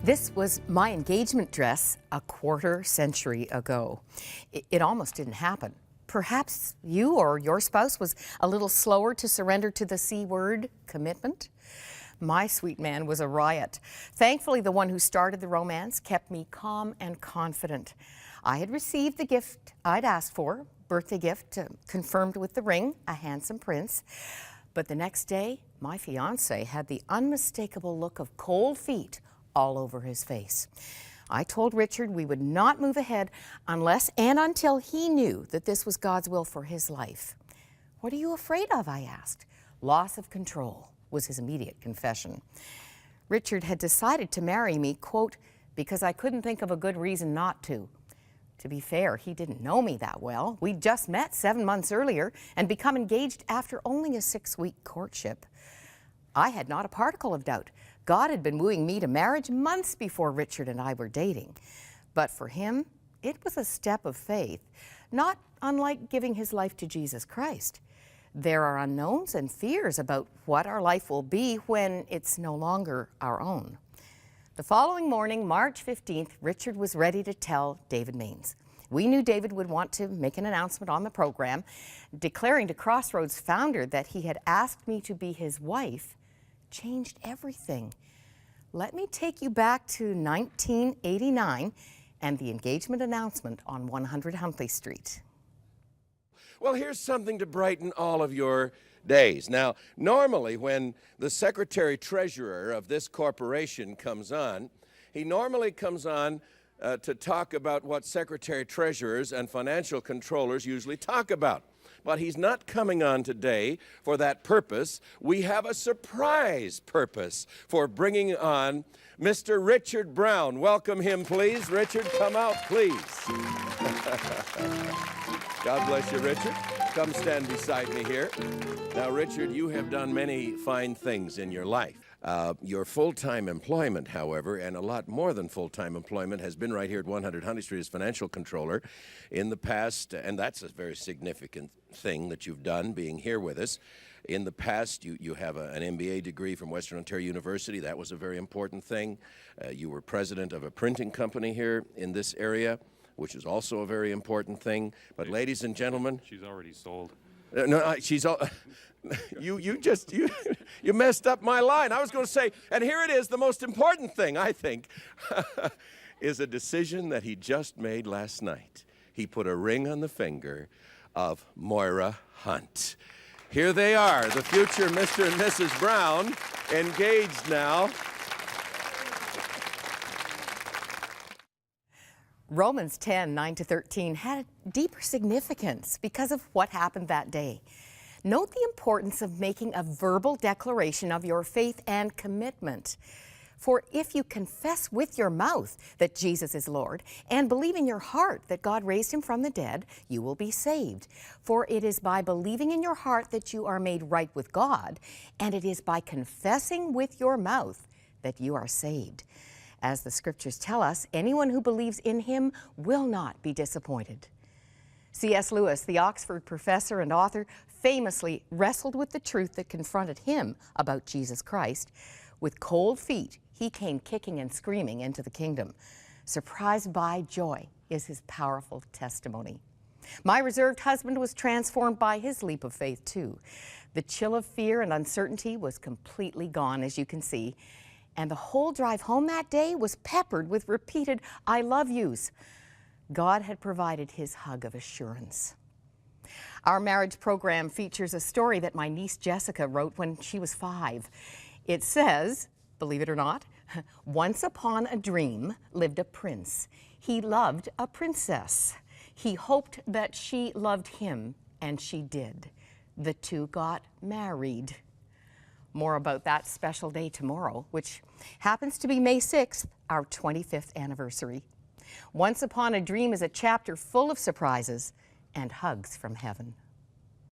This was my engagement dress a quarter century ago. It almost didn't happen. Perhaps you or your spouse was a little slower to surrender to the C word, commitment. My sweet man was a riot. Thankfully, the one who started the romance kept me calm and confident. I had received the gift I'd asked for, birthday gift, confirmed with the ring, a handsome prince. But the next day, my fiancé had the unmistakable look of cold feet all over his face. I told Richard we would not move ahead unless and until he knew that this was God's will for his life. "What are you afraid of?" I asked. "Loss of control," was his immediate confession. Richard had decided to marry me, quote, "because I couldn't think of a good reason not to." To be fair, he didn't know me that well. We'd just met 7 months earlier and become engaged after only a 6-week courtship. I had not a particle of doubt. God had been wooing me to marriage months before Richard and I were dating. But for him, it was a step of faith, not unlike giving his life to Jesus Christ. There are unknowns and fears about what our life will be when it's no longer our own. The following morning, March 15th, Richard was ready to tell David Maines. We knew David would want to make an announcement on the program, declaring to Crossroads founder that he had asked me to be his wife changed everything. Let me take you back to 1989 and the engagement announcement on 100 Huntley Street. Well, here's something to brighten all of your days. Now, normally when the secretary-treasurer of this corporation comes on, he normally comes on to talk about what secretary-treasurers and financial controllers usually talk about. But he's not coming on today for that purpose. We have a surprise purpose for bringing on Mr. Richard Brown. Welcome him, please. Richard, come out, please. God bless you, Richard. Come stand beside me here. Now, Richard, you have done many fine things in your life. Your full-time employment, however, and a lot more than full-time employment, has been right here at 100 Huntley Street as financial controller in the past, and that's a very significant thing that you've done, being here with us. In the past, you have an MBA degree from Western Ontario University. That was a very important thing. You were president of a printing company here in this area, which is also a very important thing. But ladies and gentlemen... She's already sold. She's all... You messed up my line. I was going to say, and here it is, the most important thing, I think, is a decision that he just made last night. He put a ring on the finger of Moira Hunt. Here they are, the future Mr. and Mrs. Brown, engaged now. Romans 10, 9-13 had a deeper significance because of what happened that day. Note the importance of making a verbal declaration of your faith and commitment. For if you confess with your mouth that Jesus is Lord and believe in your heart that God raised him from the dead, you will be saved. For it is by believing in your heart that you are made right with God, and it is by confessing with your mouth that you are saved. As the scriptures tell us, anyone who believes in him will not be disappointed. C.S. Lewis, the Oxford professor and author, famously wrestled with the truth that confronted him about Jesus Christ. With cold feet, he came kicking and screaming into the kingdom. Surprised by joy is his powerful testimony. My reserved husband was transformed by his leap of faith, too. The chill of fear and uncertainty was completely gone, as you can see. And the whole drive home that day was peppered with repeated "I love yous." God had provided his hug of assurance. Our marriage program features a story that my niece Jessica wrote when she was 5. It says, believe it or not, once upon a dream lived a prince. He loved a princess. He hoped that she loved him, and she did. The two got married. More about that special day tomorrow, which happens to be May 6th, our 25th anniversary. Once Upon a Dream is a chapter full of surprises and hugs from heaven.